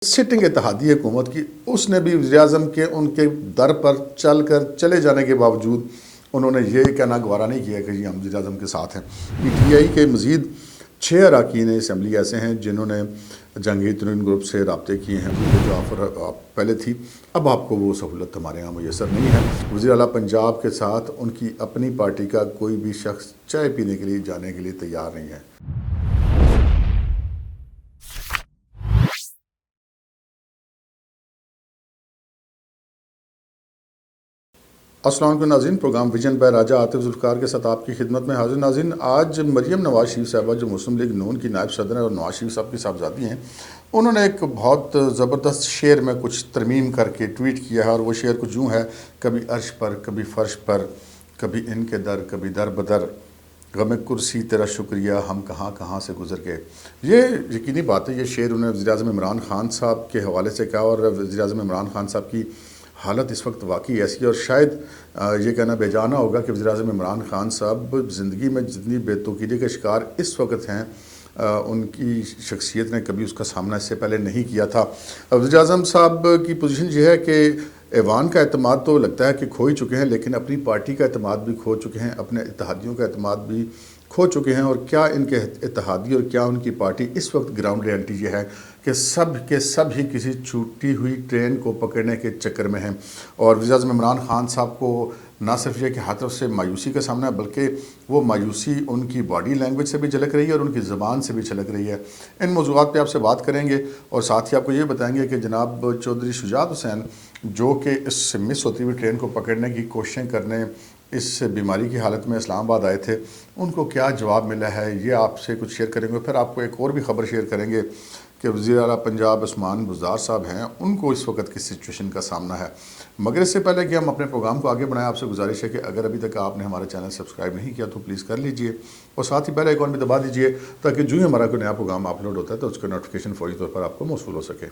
Sitting اتحادی حکومت کی، اس نے بھی وزیر اعظم کے ان کے در پر چلے جانے کے باوجود انہوں نے یہ کہنا گوارا نہیں کیا کہ جی ہم وزیر اعظم کے ساتھ ہیں۔ پی ٹی آئی کے مزید 6 اراکین اسمبلی ایسے ہیں جنہوں نے جہانگیر ترین گروپ سے رابطے کیے ہیں، جو آفر پہلے تھی، اب آپ کو وہ سہولت ہمارے یہاں میسر نہیں ہے۔ وزیر اعلیٰ پنجاب کے ساتھ ان کی اپنی پارٹی کا کوئی بھی شخص چائے پینے کے لیے جانے کے لیے تیار نہیں ہے۔ السلام علیکم ناظرین، پروگرام ویژن بائے راجہ عاطف ذوالفقار کے ساتھ آپ کی خدمت میں حاضر۔ ناظرین، آج مریم نواز شریف صاحبہ جو مسلم لیگ نون کی نائب صدر ہیں اور نواز شریف صاحب کی صاحبزادی ہیں، انہوں نے ایک بہت زبردست شعر میں کچھ ترمیم کر کے ٹویٹ کیا ہے، اور وہ شعر کچھ یوں ہے: کبھی عرش پر، کبھی فرش پر، کبھی ان کے در، کبھی در بدر، غم کرسی تیرا شکریہ، ہم کہاں کہاں سے گزر گئے۔ یہ یقینی بات ہے، یہ شعر انہوں نے وزیر اعظم عمران خان صاحب کے حوالے سے کہا، اور وزیر اعظم عمران خان صاحب کی حالت اس وقت واقعی ایسی ہے، اور شاید یہ کہنا بے جانا ہوگا کہ وزیر اعظم عمران خان صاحب زندگی میں جتنی بے توقیدگی کا شکار اس وقت ہیں، ان کی شخصیت نے کبھی اس کا سامنا اس سے پہلے نہیں کیا تھا۔ وزیر اعظم صاحب کی پوزیشن یہ ہے کہ ایوان کا اعتماد تو لگتا ہے کہ کھو ہی چکے ہیں، لیکن اپنی پارٹی کا اعتماد بھی کھو چکے ہیں، اپنے اتحادیوں کا اعتماد بھی کھو چکے ہیں، اور کیا ان کے اتحادی اور کیا ان کی پارٹی اس وقت گراؤنڈ ریئلٹی یہ ہے کہ سب کے سب ہی کسی چھوٹی ہوئی ٹرین کو پکڑنے کے چکر میں ہیں۔ اور وزیر اعظم عمران خان صاحب کو نہ صرف یہ کہ ہر طرف سے مایوسی کا سامنا ہے، بلکہ وہ مایوسی ان کی باڈی لینگویج سے بھی جھلک رہی ہے اور ان کی زبان سے بھی جھلک رہی ہے۔ ان موضوعات پہ آپ سے بات کریں گے، اور ساتھ ہی آپ کو یہ بتائیں گے کہ جناب چودھری شجاعت حسین، جو کہ اس مس ہوتی ہوئی ٹرین کو پکڑنے کی کوششیں کرنے اس بیماری کی حالت میں اسلام آباد آئے تھے، ان کو کیا جواب ملا ہے، یہ آپ سے کچھ شیئر کریں گے۔ پھر آپ کو ایک اور بھی خبر شیئر کریں گے کہ وزیر اعلیٰ پنجاب عثمان بزدار صاحب ہیں، ان کو اس وقت کس سچویشن کا سامنا ہے۔ مگر اس سے پہلے کہ ہم اپنے پروگرام کو آگے بڑھائیں، آپ سے گزارش ہے کہ اگر ابھی تک آپ نے ہمارا چینل سبسکرائب نہیں کیا تو پلیز کر لیجئے، اور ساتھ ہی بیل آئیکن بھی دبا دیجئے، تاکہ جو ہی ہمارا کوئی نیا پروگرام اپلوڈ ہوتا ہے تو اس کا نوٹیفیکیشن فوری طور پر آپ کو موصول ہو سکے۔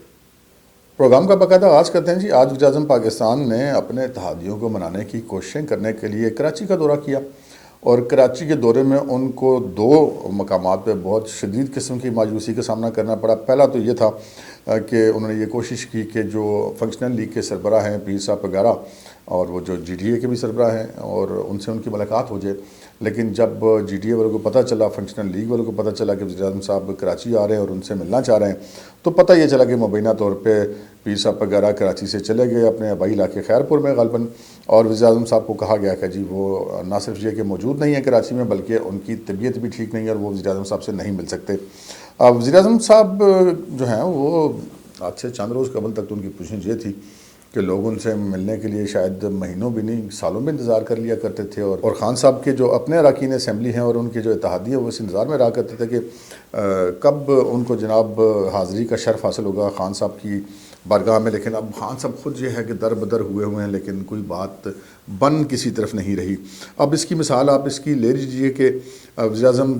پروگرام کا باقاعدہ آغاز کرتے ہیں جی۔ آج وزیر اعظم پاکستان نے اپنے اتحادیوں کو منانے کی کوششیں کرنے کے لیے کراچی کا دورہ کیا، اور کراچی کے دورے میں ان کو 2 مقامات پہ بہت شدید قسم کی مایوسی کا سامنا کرنا پڑا۔ پہلا تو یہ تھا کہ انہوں نے یہ کوشش کی کہ جو فنکشنل لیگ کے سربراہ ہیں پیر صاحب پگارا، اور وہ جو جی ڈی اے کے بھی سربراہ ہیں، اور ان سے ان کی ملاقات ہو جائے، لیکن جب جی ڈی اے والوں کو پتہ چلا، فنکشنل لیگ والوں کو پتہ چلا کہ وزیر اعظم صاحب کراچی آ رہے ہیں اور ان سے ملنا چاہ رہے ہیں، تو پتہ یہ چلا کہ مبینہ طور پہ پیر صاحب پگارا کراچی سے چلے گئے اپنے آبائی علاقے خیرپور میں غالباً، اور وزیر اعظم صاحب کو کہا گیا کہ جی وہ نہ صرف یہ کہ موجود نہیں ہے کراچی میں، بلکہ ان کی طبیعت بھی ٹھیک نہیں ہے اور وہ وزیر اعظم صاحب سے نہیں مل سکتے۔ وزیر اعظم صاحب جو ہیں وہ آج سے چند روز قبل تک تو ان کی پوزیشن یہ تھی کہ لوگ ان سے ملنے کے لیے شاید مہینوں بھی نہیں سالوں میں انتظار کر لیا کرتے تھے، اور خان صاحب کے جو اپنے اراکین اسمبلی ہیں اور ان کے جو اتحادی ہیں وہ اس انتظار میں رہا کرتے تھے کہ کب ان کو جناب حاضری کا شرف حاصل ہوگا خان صاحب کی بارگاہ میں۔ لیکن اب خان صاحب خود یہ ہے کہ در بدر ہوئے ہیں، لیکن کوئی بات بن کسی طرف نہیں رہی۔ اب اس کی مثال آپ اس کی لے لیجیے کہ وزیر اعظم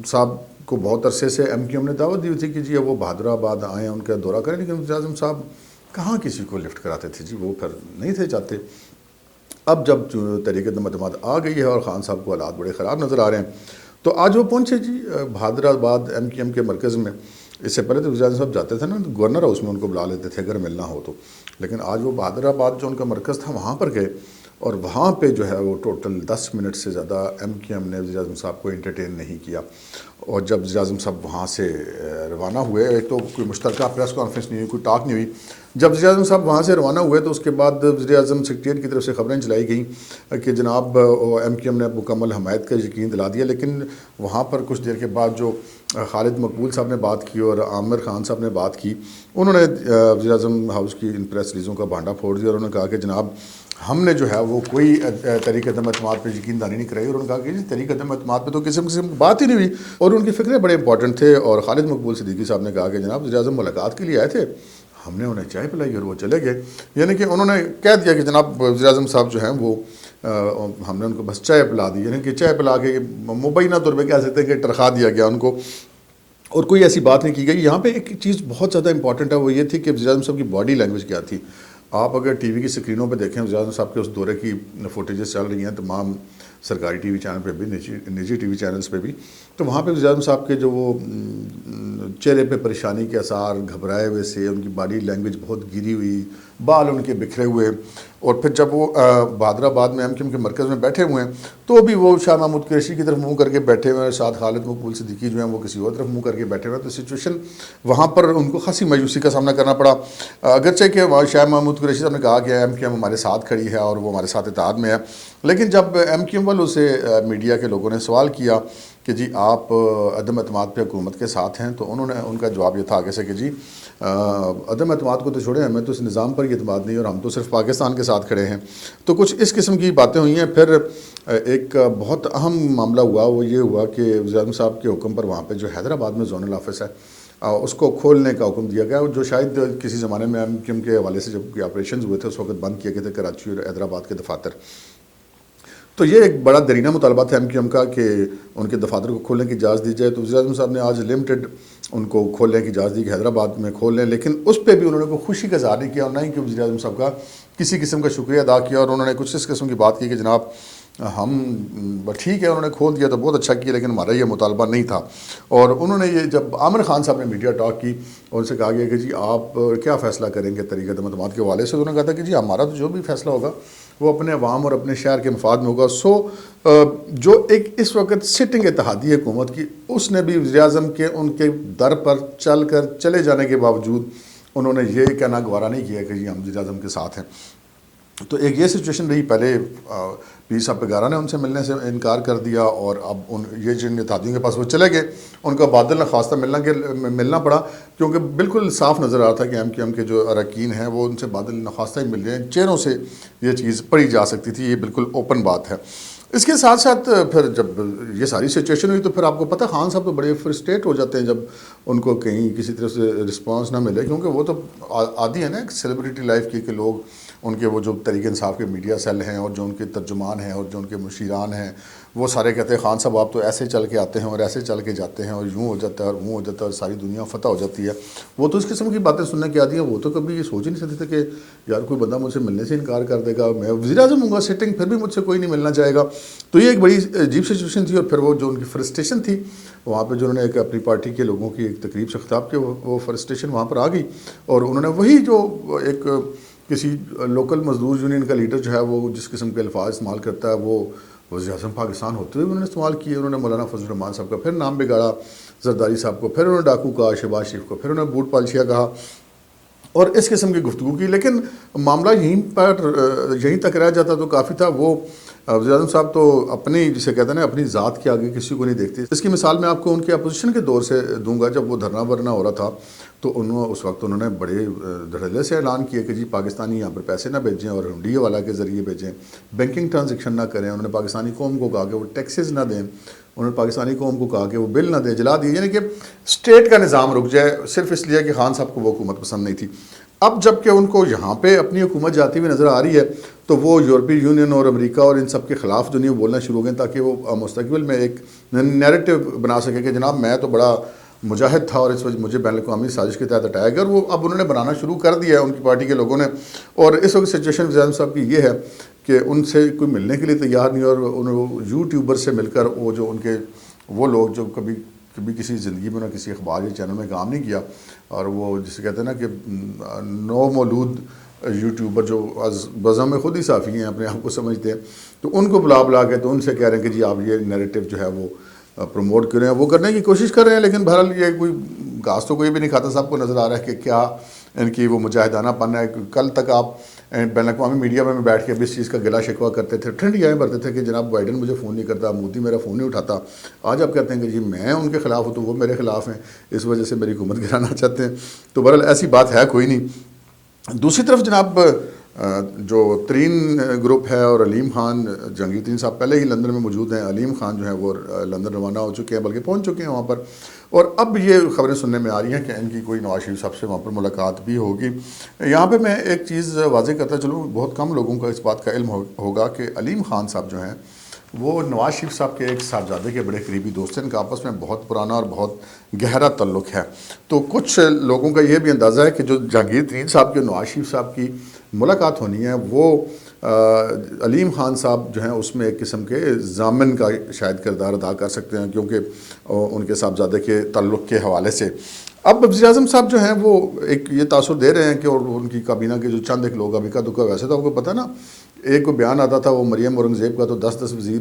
صاحب کو بہت عرصے سے ایم کیو ایم نے دعوت دی ہوئی تھی کہ جی وہ بہادر آباد آئیں، ان کا دورہ کریں، لیکن وزیر اعظم صاحب کہاں کسی کو لفٹ کراتے تھے جی، وہ پھر نہیں تھے چاہتے۔ اب جب تحریک اعتماد آ گئی ہے اور خان صاحب کو حالات بڑے خراب نظر آ رہے ہیں، تو آج وہ پہنچے جی بہادر آباد ایم کیو ایم کے مرکز میں۔ اس سے پہلے تو وزیر اعظم صاحب جاتے تھے نا گورنر ہاؤس میں، ان کو بلا لیتے تھے اگر ملنا ہو تو، لیکن آج وہ بہادر آباد جو ان کا مرکز تھا وہاں پر گئے، اور وہاں پہ جو ہے وہ ٹوٹل 10 منٹ سے زیادہ ایم کیو ایم نے وزیر اعظم صاحب کو انٹرٹین نہیں کیا۔ اور جب وزیر اعظم صاحب وہاں سے روانہ ہوئے، ایک تو کوئی مشترکہ پریس کانفرنس نہیں ہوئی، کوئی ٹاک نہیں ہوئی۔ جب وزیر اعظم صاحب وہاں سے روانہ ہوئے تو اس کے بعد وزیر اعظم سیکریٹریٹ کی طرف سے خبریں چلائی گئیں کہ جناب ایم کیو ایم نے مکمل حمایت کا یقین دلا دیا، لیکن وہاں پر کچھ دیر کے بعد جو خالد مقبول صاحب نے بات کی اور عامر خان صاحب نے بات کی، انہوں نے وزیر اعظم ہاؤس کی ان پریس ریلیزوں کا بھانڈا پھوڑ دیا، اور انہوں نے کہا کہ جناب ہم نے جو ہے وہ کوئی تحریک عدم اعتماد پہ یقین دانی نہیں کرائی، اور انہوں نے کہا کہ تحریک عدم اعتماد پہ تو قسم کی بات ہی نہیں ہوئی، اور ان کی فکریں بڑے امپورٹنٹ تھے۔ اور خالد مقبول صدیقی صاحب نے کہا کہ جناب وزیر اعظم ملاقات کے لیے آئے تھے، ہم نے انہیں چائے پلائی اور وہ چلے گئے، یعنی کہ انہوں نے کہہ دیا کہ جناب وزیر اعظم صاحب جو ہیں وہ ہم نے ان کو بس چائے پلا دی، یعنی کہ چائے پلا کے مبینہ طور پہ کہہ سکتے ہیں کہ ٹرخا دیا گیا ان کو، اور کوئی ایسی بات نہیں کی گئی۔ یہاں پہ ایک چیز بہت زیادہ امپورٹنٹ ہے، وہ یہ تھی کہ وزیر اعظم صاحب کی باڈی لینگویج کیا تھی۔ آپ اگر ٹی وی کی سکرینوں پہ دیکھیں وزیر اعظم صاحب کے اس دورے کی فوٹیجز چل رہی ہیں، تمام سرکاری ٹی وی چینل پہ بھی نجی ٹی وی چینلز پہ بھی. تو وہاں پہ وزیر اعظم صاحب کے جو وہ چہرے پہ پریشانی کے آثار، گھبرائے ہوئے سے، ان کی باڈی لینگویج بہت گری ہوئی، بال ان کے بکھرے ہوئے، اور پھر جب وہ بہادر آباد میں MQM کے مرکز میں بیٹھے ہوئے ہیں تو بھی وہ شاہ محمود قریشی کی طرف منہ کر کے بیٹھے ہوئے ہیں، ساتھ خالد مقبول صدیقی جو ہیں وہ کسی اور طرف منہ کر کے بیٹھے ہوئے ہیں. تو سچویشن وہاں پر ان کو خاصی مایوسی کا سامنا کرنا پڑا، اگرچہ کہ شاہ محمود قریشی صاحب نے کہا کہ MQM ہمارے ساتھ کھڑی ہے اور وہ ہمارے ساتھ اتحاد میں ہے. لیکن جب MQM والوں سے میڈیا کے لوگوں نے سوال کیا کہ جی آپ عدم اعتماد پہ حکومت کے ساتھ ہیں، تو انہوں نے ان کا جواب یہ تھا آگے سے کہ جی عدم اعتماد کو تو چھوڑیں، ہمیں تو اس نظام پر یہ اعتماد نہیں اور ہم تو صرف پاکستان کے ساتھ کھڑے ہیں. تو کچھ اس قسم کی باتیں ہوئی ہیں. پھر ایک بہت اہم معاملہ ہوا، وہ یہ ہوا کہ وزیر اعظم صاحب کے حکم پر وہاں پہ جو حیدرآباد میں زونل آفس ہے اس کو کھولنے کا حکم دیا گیا، جو شاید کسی زمانے میں MQM کے حوالے سے جب آپریشنز ہوئے تھے اس وقت بند کیے گئے تھے کراچی اور حیدرآباد کے دفاتر. تو یہ ایک بڑا درینہ مطالبہ تھا MQM کا کہ ان کے دفاتر کو کھولنے کی اجازت دی جائے. تو وزیر اعظم صاحب نے آج لمیٹڈ ان کو کھولنے کی اجازت دی کہ حیدرآباد میں کھول لیں، لیکن اس پہ بھی انہوں نے کوئی خوشی کا اظہار نہیں کیا اور نہ ہی کہ وزیر اعظم صاحب کا کسی قسم کا شکریہ ادا کیا. اور انہوں نے کچھ اس قسم کی بات کی کہ جناب ہم ٹھیک ہے، انہوں نے کھول دیا تو بہت اچھا کیا، لیکن ہمارا یہ مطالبہ نہیں تھا. اور انہوں نے یہ جب عامر خان صاحب نے میڈیا ٹاک کی اور ان سے کہا گیا کہ جی آپ کیا فیصلہ کریں گے طریقہ عدم اعتماد کے حوالے سے، انہوں نے کہا تھا کہ جی ہمارا تو جو بھی فیصلہ ہوگا وہ اپنے عوام اور اپنے شہر کے مفاد میں ہوگا. جو ایک اس وقت سٹنگ اتحادی حکومت کی، اس نے بھی وزیر اعظم کے ان کے در پر چلے جانے کے باوجود انہوں نے یہ کہنا گوارا نہیں کیا کہ جی ہم وزیر اعظم کے ساتھ ہیں. تو ایک یہ سچویشن رہی. پہلے پیر صاحب پگارا نے ان سے ملنے سے انکار کر دیا، اور اب یہ جن اتحادیوں کے پاس وہ چلے گئے، ان کا بادل نخواستہ ملنا پڑا، کیونکہ بالکل صاف نظر آ رہا تھا کہ MQM کے جو اراکین ہیں وہ ان سے بادل نخواستہ ہی مل رہے ہیں. چہروں سے یہ چیز پڑھی جا سکتی تھی، یہ بالکل اوپن بات ہے. اس کے ساتھ ساتھ پھر جب یہ ساری سچویشن ہوئی تو پھر آپ کو پتہ خان صاحب تو بڑے فرسٹریٹ ہو جاتے ہیں جب ان کو کہیں کسی طرح سے رسپانس نہ ملے، کیونکہ وہ تو عادی ہے نا ایک سیلیبریٹی لائف کی کہ لوگ ان کے وہ جو تحریک انصاف کے میڈیا سیل ہیں اور جو ان کے ترجمان ہیں اور جو ان کے مشیران ہیں وہ سارے کہتے ہیں خان صاحب آپ تو ایسے چل کے آتے ہیں اور ایسے چل کے جاتے ہیں اور یوں ہو جاتا ہے اور وہ ہو جاتا ہے اور ساری دنیا فتح ہو جاتی ہے. وہ تو اس قسم کی باتیں سننے کی آتی ہیں. وہ تو کبھی یہ سوچ ہی نہیں سکتے تھے کہ یار کوئی بندہ مجھ سے ملنے سے انکار کر دے گا، میں وزیر اعظم ہوں گا سٹنگ، پھر بھی مجھ سے کوئی نہیں ملنا چاہے گا. تو یہ ایک بڑی عجیب سچویشن تھی. اور پھر وہ جو ان کی فرسٹریشن تھی وہاں پہ جو انہوں نے ایک اپنی پارٹی کے لوگوں کی ایک تقریب سے خطاب کیا، وہ فرسٹریشن وہاں پر آ گئی اور انہوں نے وہی جو ایک کسی لوکل مزدور یونین کا لیڈر جو ہے وہ جس قسم کے الفاظ استعمال کرتا ہے وہ وزیر اعظم پاکستان ہوتے ہوئے انہوں نے استعمال کیے. انہوں نے مولانا فضل الرحمان صاحب کا پھر نام بگاڑا، زرداری صاحب کو پھر انہوں نے ڈاکو کہا، شہباز شریف کو پھر انہوں نے بوٹ پالشیا کہا اور اس قسم کی گفتگو کی. لیکن معاملہ یہیں تک رہ جاتا تو کافی تھا. وہ وزیر اعظم صاحب تو اپنی جسے کہتے ہیں نا اپنی ذات کے آگے کسی کو نہیں دیکھتے. اس کی مثال میں آپ کو ان کے اپوزیشن کے دور سے دوں گا. جب وہ دھرنا ورنا ہو رہا تھا تو اس وقت انہوں نے بڑے دھڑلے سے اعلان کیا کہ جی پاکستانی یہاں پر پیسے نہ بھیجیں اور ہنڈیے والا کے ذریعے بھیجیں، بینکنگ ٹرانزیکشن نہ کریں. انہوں نے پاکستانی قوم کو کہا کہ وہ ٹیکسز نہ دیں، انہوں نے پاکستانی قوم کو کہا کہ وہ بل نہ دیں، جلا دیے، یعنی کہ اسٹیٹ کا نظام رک جائے، صرف اس لیے کہ خان صاحب کو وہ حکومت پسند نہیں تھی. اب جب کہ ان کو یہاں پہ اپنی حکومت جاتی ہوئی نظر آ رہی ہے تو وہ یورپی یونین اور امریکہ اور ان سب کے خلاف جو نہیں وہ بولنا شروع ہو گئے تاکہ وہ مستقبل میں ایک نیریٹو بنا سکے کہ جناب میں تو بڑا مجاہد تھا اور اس وجہ مجھے بین الاقوامی سازش کے تحت ہٹایا گیا. اور وہ اب انہوں نے بنانا شروع کر دیا ہے ان کی پارٹی کے لوگوں نے. اور اس وقت سچویشن وزیر اعظم صاحب کی یہ ہے کہ ان سے کوئی ملنے کے لیے تیار نہیں، اور انہوں یوٹیوبر سے مل کر وہ جو ان کے وہ لوگ جو کبھی کسی زندگی میں نہ کسی اخبار یا چینل میں کام نہیں کیا، اور وہ جسے کہتے ہیں نا کہ نو مولود یوٹیوبر جو بزم میں خود ہی صافی ہیں، اپنے آپ کو سمجھتے ہیں، تو ان کو بلا کے تو ان سے کہہ رہے ہیں کہ جی آپ یہ نیریٹو جو ہے وہ پروموٹ کریں. وہ کرنے کی کوشش کر رہے ہیں، لیکن بہرحال یہ کوئی گھاس تو کوئی بھی نہیں کھاتا. صاحب کو نظر آ رہا ہے کہ کیا ان کی وہ مجاہدانہ پن ہے. کل تک آپ بین الاقوامی میڈیا میں بیٹھ کے اب اس چیز کا گلا شکوہ کرتے تھے، ٹھنڈیاں بھرتے تھے کہ جناب بائیڈن مجھے فون نہیں کرتا، مودی میرا فون نہیں اٹھاتا. آج آپ کہتے ہیں کہ جی میں ان کے خلاف ہوں تو وہ میرے خلاف ہیں، اس وجہ سے میری حکومت گرانا چاہتے ہیں. تو بہرحال ایسی بات ہے کوئی نہیں. دوسری طرف جناب جو ترین گروپ ہے اور علیم خان جہانگیر ترین صاحب پہلے ہی لندن میں موجود ہیں. علیم خان جو ہیں وہ لندن روانہ ہو چکے ہیں، بلکہ پہنچ چکے ہیں وہاں پر. اور اب یہ خبریں سننے میں آ رہی ہیں کہ ان کی کوئی نواز شریف صاحب سے وہاں پر ملاقات بھی ہوگی. یہاں پہ میں ایک چیز واضح کرتا چلوں، بہت کم لوگوں کا اس بات کا علم ہوگا کہ علیم خان صاحب جو ہیں وہ نواز شریف صاحب کے ایک صاحبزادے کے بڑے قریبی دوست ہیں. ان کا آپس میں بہت پرانا اور بہت گہرا تعلق ہے. تو کچھ لوگوں کا یہ بھی اندازہ ہے کہ جو جہانگیر ترین صاحب کے نواز شریف صاحب کی ملاقات ہونی ہے وہ علیم خان صاحب جو ہیں اس میں ایک قسم کے ضامن کا شاید کردار ادا کر سکتے ہیں، کیونکہ ان کے صاحبزادے کے تعلق کے حوالے سے۔ اب وزیر اعظم صاحب جو ہیں وہ ایک یہ تاثر دے رہے ہیں کہ اور ان کی کابینہ کے جو چند ایک لوگ ابھی کا دکھا، ویسے تو آپ کو پتہ نا ایک کو بیان آتا تھا وہ مریم اورنگزیب کا، تو 10 وزیر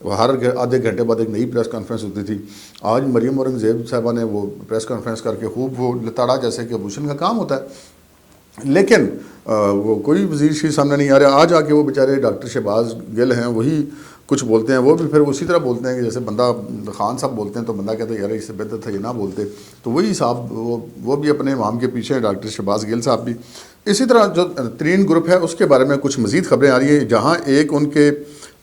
ہر آدھے گھنٹے بعد ایک نئی پریس کانفرنس ہوتی تھی۔ آج مریم اورنگزیب صاحبہ نے وہ پریس کانفرنس کر کے خوب وہ لتاڑا جیسے کہ آبوشن کا کام ہوتا ہے، لیکن وہ کوئی وزیر شیر سامنے نہیں آ رہا۔ آج آ کے وہ بیچارے ڈاکٹر شہباز گل ہیں وہی کچھ بولتے ہیں، وہ بھی پھر اسی طرح بولتے ہیں کہ جیسے بندہ خان صاحب بولتے ہیں تو بندہ کہتا ہے یار اس سے بہتر تھا یہ نہ بولتے، تو وہی صاحب وہ بھی اپنے امام کے پیچھے ہیں، ڈاکٹر شہباز گل صاحب بھی۔ اسی طرح جو ترین گروپ ہے اس کے بارے میں کچھ مزید خبریں آ رہی ہیں، جہاں ایک ان کے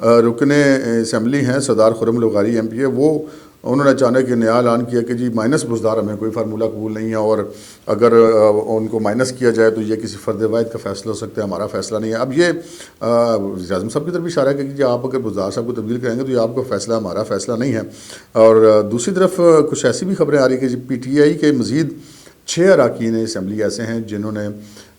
رکن اسمبلی ہیں سردار خرم لغاری ایم پی اے، وہ انہوں نے اچانک یہ نیا اعلان کیا کہ جی مائنس بزدار ہمیں کوئی فارمولہ قبول نہیں ہے، اور اگر ان کو مائنس کیا جائے تو یہ کسی فرد واحد کا فیصلہ ہو سکتا ہے، ہمارا فیصلہ نہیں ہے۔ اب یہ وزیر اعظم صاحب کی طرف اشارہ ہے کہ جی آپ اگر بزدار صاحب کو تبدیل کریں گے تو یہ آپ کا فیصلہ، ہمارا فیصلہ نہیں ہے۔ اور دوسری طرف کچھ ایسی بھی خبریں آ رہی ہیں کہ جی پی ٹی آئی کے مزید 6 اراکین اسمبلی ایسے ہیں جنہوں نے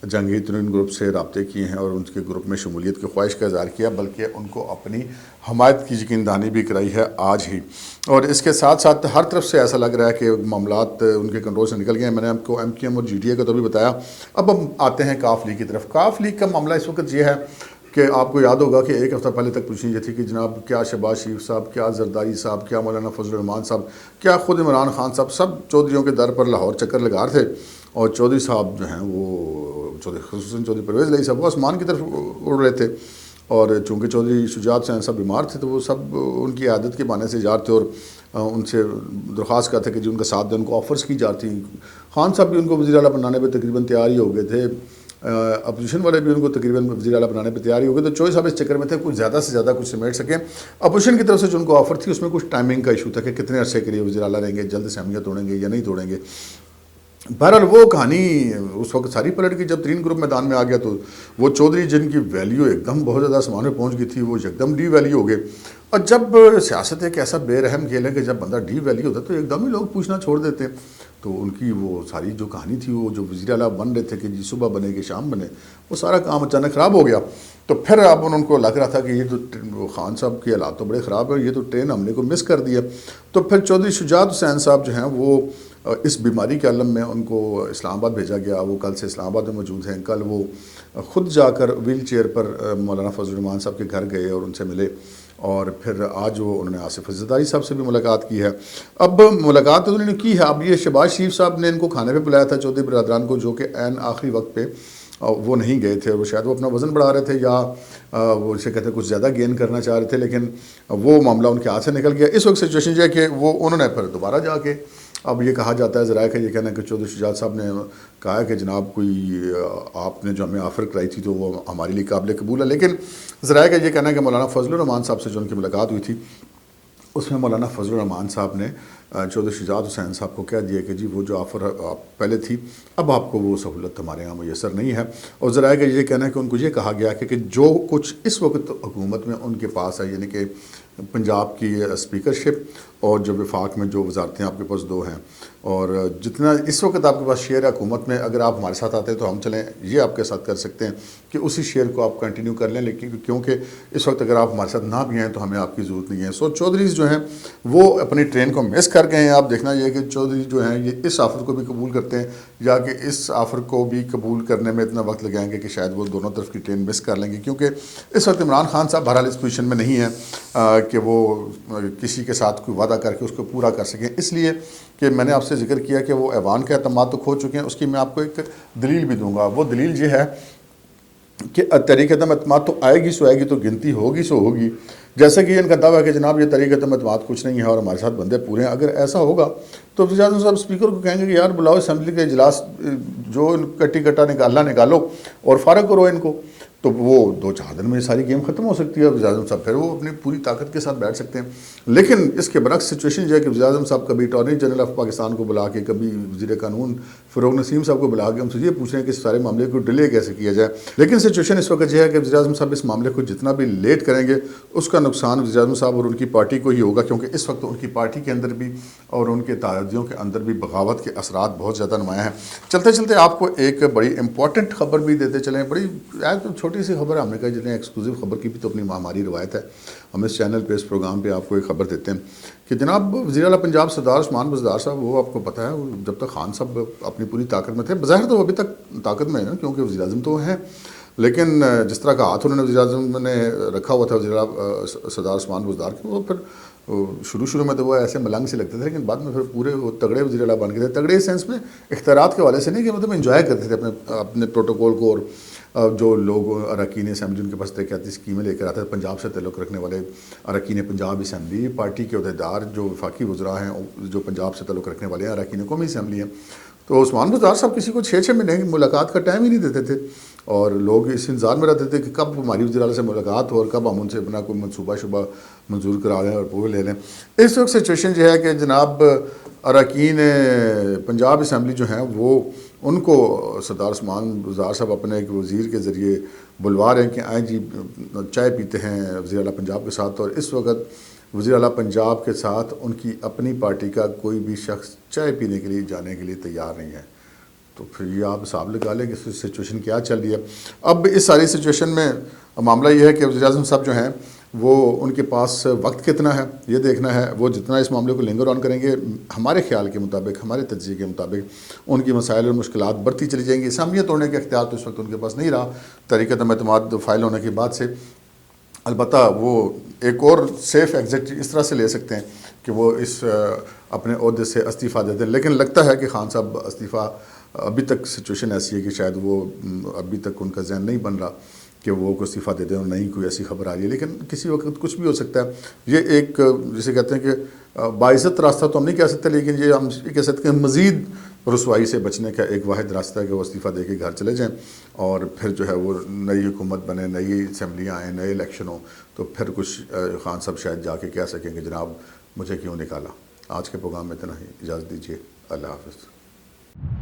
جنگی ترین گروپ سے رابطے کیے ہیں اور ان کے گروپ میں شمولیت کی خواہش کا اظہار کیا، بلکہ ان کو اپنی حمایت کی یقین دہانی بھی کرائی ہے آج ہی۔ اور اس کے ساتھ ساتھ ہر طرف سے ایسا لگ رہا ہے کہ معاملات ان کے کنٹرول سے نکل گئے ہیں۔ میں نے آپ کو ایم کیو ایم اور جی ڈی اے کا تو بھی بتایا۔ اب ہم آتے ہیں کاف لیگ کی طرف۔ کاف لیگ کا معاملہ اس وقت یہ ہے کہ آپ کو یاد ہوگا کہ ایک ہفتہ پہلے تک پوچھنی یہ تھی کہ جناب کیا شہباز شریف صاحب، کیا زرداری صاحب، کیا مولانا فضل الرحمان صاحب، کیا خود عمران خان صاحب، سب چودھریوں کے در پر لاہور چکر لگا رہے تھے، اور چودھری صاحب جو ہیں وہ خصوصاً چودھری پرویز علی صاحب وہ آسمان کی طرف اڑ رہے تھے، اور چونکہ چودھری شجاعت حسین صاحب بیمار تھے تو وہ سب ان کی عادت کے بہانے سے جا رہے تھے، اور ان سے درخواست کرتے کہ جو ان کا ساتھ دیں، ان کو آفرز کی جاتی۔ خان صاحب بھی ان کو وزیر اعلیٰ بنانے پہ تقریباً تیار ہی ہو گئے تھے، اپوزیشن والے بھی ان کو تقریباً وزیر اعلیٰ بنانے پہ تیار ہی ہو گئے، تو چوہدری صاحب اس چکر میں تھے کچھ زیادہ سے زیادہ کچھ سمیٹ سکیں۔ اپوزیشن کی طرف سے جو ان کو آفر تھی اس میں کچھ ٹائمنگ کا ایشو تھا کہ کتنے عرصے کے لیے وزیر اعلیٰ رہیں گے، جلد اسمبلیاں توڑیں گے یا نہیں توڑیں گے۔ بہرحال وہ کہانی اس وقت ساری پلٹ گئی جب 3 گروپ میدان میں آ گیا، تو وہ چودھری جن کی ویلیو ایک دم بہت زیادہ آسمان میں پہنچ گئی تھی وہ ایک دم ڈی ویلیو ہو گئے۔ اور جب سیاست ایک ایسا بے رحم کھیل ہے کہ جب بندہ ڈی ویلیو ہوتا ہے تو ایک دم ہی لوگ پوچھنا چھوڑ دیتے ہیں، تو ان کی وہ ساری جو کہانی تھی وہ جو وزیر اعلیٰ بن رہے تھے کہ جی صبح بنے کہ شام بنے، وہ سارا کام اچانک خراب ہو گیا۔ تو پھر اب ان کو لگ رہا تھا کہ یہ تو خان صاحب کی حالات تو بڑے خراب ہیں، یہ تو ٹرین ہم نے کو مس کر دیا۔ تو پھر چودھری شجاعت حسین صاحب جو ہیں وہ اس بیماری کے عالم میں ان کو اسلام آباد بھیجا گیا، وہ کل سے اسلام آباد میں موجود ہیں۔ کل وہ خود جا کر ویل چیئر پر مولانا فضل الرحمان صاحب کے گھر گئے اور ان سے ملے، اور پھر آج وہ انہوں نے آصف زرداری صاحب سے بھی ملاقات کی ہے۔ اب ملاقات انہوں نے کی ہے، اب یہ شہباز شریف صاحب نے ان کو کھانے پہ بلایا تھا چودھری برادران کو، جو کہ عین آخری وقت پہ وہ نہیں گئے تھے، وہ شاید وہ اپنا وزن بڑھا رہے تھے یا وہ اسے کہتے ہیں کچھ زیادہ گین کرنا چاہ رہے تھے، لیکن وہ معاملہ ان کے ہاتھ سے نکل گیا۔ اس وقت سچویشن یہ ہے کہ وہ انہوں نے پھر دوبارہ جا کے اب یہ کہا جاتا ہے، ذرائع کا یہ کہنا ہے کہ چودھری شجاعت صاحب نے کہا ہے کہ جناب کوئی آپ نے جو ہمیں آفر کرائی تھی تو وہ ہمارے لیے قابل قبول ہے، لیکن ذرائع کا یہ کہنا ہے کہ مولانا فضل الرحمان صاحب سے جو ان کی ملاقات ہوئی تھی اس میں مولانا فضل الرحمان صاحب نے چودھری شجاعت حسین صاحب کو کہہ دیا کہ جی وہ جو آفر پہلے تھی اب آپ کو وہ سہولت ہمارے یہاں میسر نہیں ہے۔ اور ذرائع کا یہ کہنا ہے کہ ان کو یہ کہا گیا کہ جو کچھ اس وقت حکومت میں ان کے پاس ہے، یعنی کہ پنجاب کی اسپیکرشپ اور جو وفاق میں جو وزارتیں آپ کے پاس 2 ہیں، اور جتنا اس وقت آپ کے پاس شیئر ہے حکومت میں، اگر آپ ہمارے ساتھ آتے ہیں تو ہم چلیں یہ آپ کے ساتھ کر سکتے ہیں کہ اسی شیئر کو آپ کنٹینیو کر لیں، لیکن کیونکہ اس وقت اگر آپ ہمارے ساتھ نہ بھی ہیں تو ہمیں آپ کی ضرورت نہیں ہے۔ سو چودھریز جو ہیں وہ اپنی ٹرین کو مس کر گئے ہیں۔ آپ دیکھنا یہ کہ چودھری جو ہیں یہ اس آفر کو بھی قبول کرتے ہیں یا کہ اس آفر کو بھی قبول کرنے میں اتنا وقت لگائیں گے کہ شاید وہ دونوں طرف کی ٹرین مس کر لیں گے، کیونکہ اس وقت عمران خان صاحب بہرحال اس پوزیشن میں نہیں ہیں کہ وہ کسی کے ساتھ کوئی وعدہ کر کے اس کو پورا کر سکیں، اس لیے کہ میں نے آپ سے ذکر کیا کہ وہ ایوان کا اعتماد تو کھو چکے ہیں۔ اس کی میں آپ کو ایک دلیل بھی دوں گا، وہ دلیل یہ ہے کہ تحریک عدم اعتماد تو آئے گی سو آئے گی، تو گنتی ہوگی سو ہوگی، جیسے کہ ان کا دعویٰ ہے کہ جناب یہ تحریک عدم اعتماد کچھ نہیں ہے اور ہمارے ساتھ بندے پورے ہیں۔ اگر ایسا ہوگا تو وزیر اعظم صاحب اسپیکر کو کہیں گے کہ یار بلاؤ اسمبلی کے اجلاس، جو کٹی کٹا نکالو اور فارغ کرو ان کو، تو وہ 2-4 دن میں ساری گیم ختم ہو سکتی ہے۔ وزیر اعظم صاحب پھر وہ اپنی پوری طاقت کے ساتھ بیٹھ سکتے ہیں، لیکن اس کے برعکس سچویشن یہ ہے کہ وزیر اعظم صاحب کبھی اٹارنی جنرل آف پاکستان کو بلا کے، کبھی وزیر قانون فروغ نسیم صاحب کو بلا کے ہم سے یہ پوچھ رہے ہیں کہ اس سارے معاملے کو ڈیلے کیسے کیا جائے، لیکن سچویشن اس وقت یہ ہے کہ وزیر اعظم صاحب اس معاملے کو جتنا بھی لیٹ کریں گے اس کا نقصان وزیراعظم صاحب اور ان کی پارٹی کو ہی ہوگا، کیونکہ اس وقت ان کی پارٹی کے اندر بھی اور ان کے تائیدیوں کے اندر بھی بغاوت کے اثرات بہت زیادہ نمایاں ہیں۔ چلتے چلتے آپ کو ایک بڑی امپورٹنٹ خبر بھی دیتے چلیں، بڑی چھوٹی سی خبر ہے، ہم نے کہا جتنے ایکسکلوزیو خبر کی بھی تو اپنی ہماری روایت ہے، ہم اس چینل پہ اس پروگرام پہ آپ کو ایک خبر دیتے ہیں کہ جناب وزیر اعلیٰ پنجاب سردار عثمان بزدار صاحب، وہ آپ کو پتہ ہے جب تک خان صاحب اپنی پوری طاقت میں تھے، بظاہر تو ابھی تک طاقت میں ہے کیونکہ وزیر اعظم تو ہیں، لیکن جس طرح کا ہاتھ انہوں نے وزیر اعظم نے رکھا ہوا تھا وزیر اعلیٰ سردار عثمان بزدار کے، وہ پھر شروع میں تو وہ ایسے ملنگ سے لگتے تھے، لیکن بعد میں پھر پورے وہ تگڑے وزیر اعلیٰ بن گئے تھے۔ تگڑے اس سینس میں اختیارات کے حوالے سے نہیں کہ مطلب انجوائے کرتے تھے اپنے پروٹوکول کو، اور جو لوگ اراکین اسمبلی ان کے پاس تحقیقاتی اسکیمیں لے کر آتے ہیں، پنجاب سے تعلق رکھنے والے اراکین پنجاب اسمبلی پارٹی کے عہدیدار جو وفاقی وزراء ہیں جو پنجاب سے تعلق رکھنے والے ہیں، اراکین قومی اسمبلی ہیں، تو عثمان بزدار صاحب کسی کو 6 مہینے کی ملاقات کا ٹائم ہی نہیں دیتے تھے، اور لوگ اس انتظار میں رہتے تھے کہ کب ہماری وزیر اعلیٰ سے ملاقات ہو اور کب ہم ان سے اپنا کوئی منصوبہ شبہ منظور کرا لیں اور وہ لے لیں۔ اس وقت سچویشن یہ ہے کہ جناب اراکین پنجاب اسمبلی جو ہیں وہ ان کو سردار عثمان بزدار صاحب اپنے ایک وزیر کے ذریعے بلوا رہے ہیں کہ آئیں جی چائے پیتے ہیں وزیر اعلیٰ پنجاب کے ساتھ، اور اس وقت وزیر اعلیٰ پنجاب کے ساتھ ان کی اپنی پارٹی کا کوئی بھی شخص چائے پینے کے لیے جانے کے لیے تیار نہیں ہے۔ تو پھر یہ آپ حساب لگا لیں کہ سچویشن کیا چل رہی ہے۔ اب اس ساری سچویشن میں معاملہ یہ ہے کہ وزیر اعظم صاحب جو ہیں وہ ان کے پاس وقت کتنا ہے یہ دیکھنا ہے، وہ جتنا اس معاملے کو لنگر آن کریں گے ہمارے خیال کے مطابق، ہمارے تجزیے کے مطابق ان کی مسائل اور مشکلات بڑھتی چلی جائیں گی۔ اسمبلیاں توڑنے کے اختیار تو اس وقت ان کے پاس نہیں رہا تحریک عدم اعتماد فائل ہونے کے بعد سے، البتہ وہ ایک اور سیف ایگزٹ اس طرح سے لے سکتے ہیں کہ وہ اس اپنے عہدے سے استعفیٰ دے دیں، لیکن لگتا ہے کہ خان صاحب استعفیٰ ابھی تک سچویشن ایسی ہے کہ شاید وہ ابھی تک ان کا ذہن نہیں بن رہا کہ وہ کو استعفیٰ دے دیں، اور نہیں کوئی ایسی خبر آ رہی ہے، لیکن کسی وقت کچھ بھی ہو سکتا ہے۔ یہ ایک جسے کہتے ہیں کہ باعزت راستہ تو ہم نہیں کہہ سکتے، لیکن یہ ہم یہ کہہ سکتے ہیں مزید رسوائی سے بچنے کا ایک واحد راستہ ہے کہ وہ استعفیٰ دے کے گھر چلے جائیں، اور پھر جو ہے وہ نئی حکومت بنے، نئی اسمبلیاں آئیں، نئے الیکشن ہوں، تو پھر کچھ خان صاحب شاید جا کے کہہ سکیں کہ جناب مجھے کیوں نکالا۔ آج کے پروگرام میں اتنا ہی، اجازت دیجیے، اللہ حافظ۔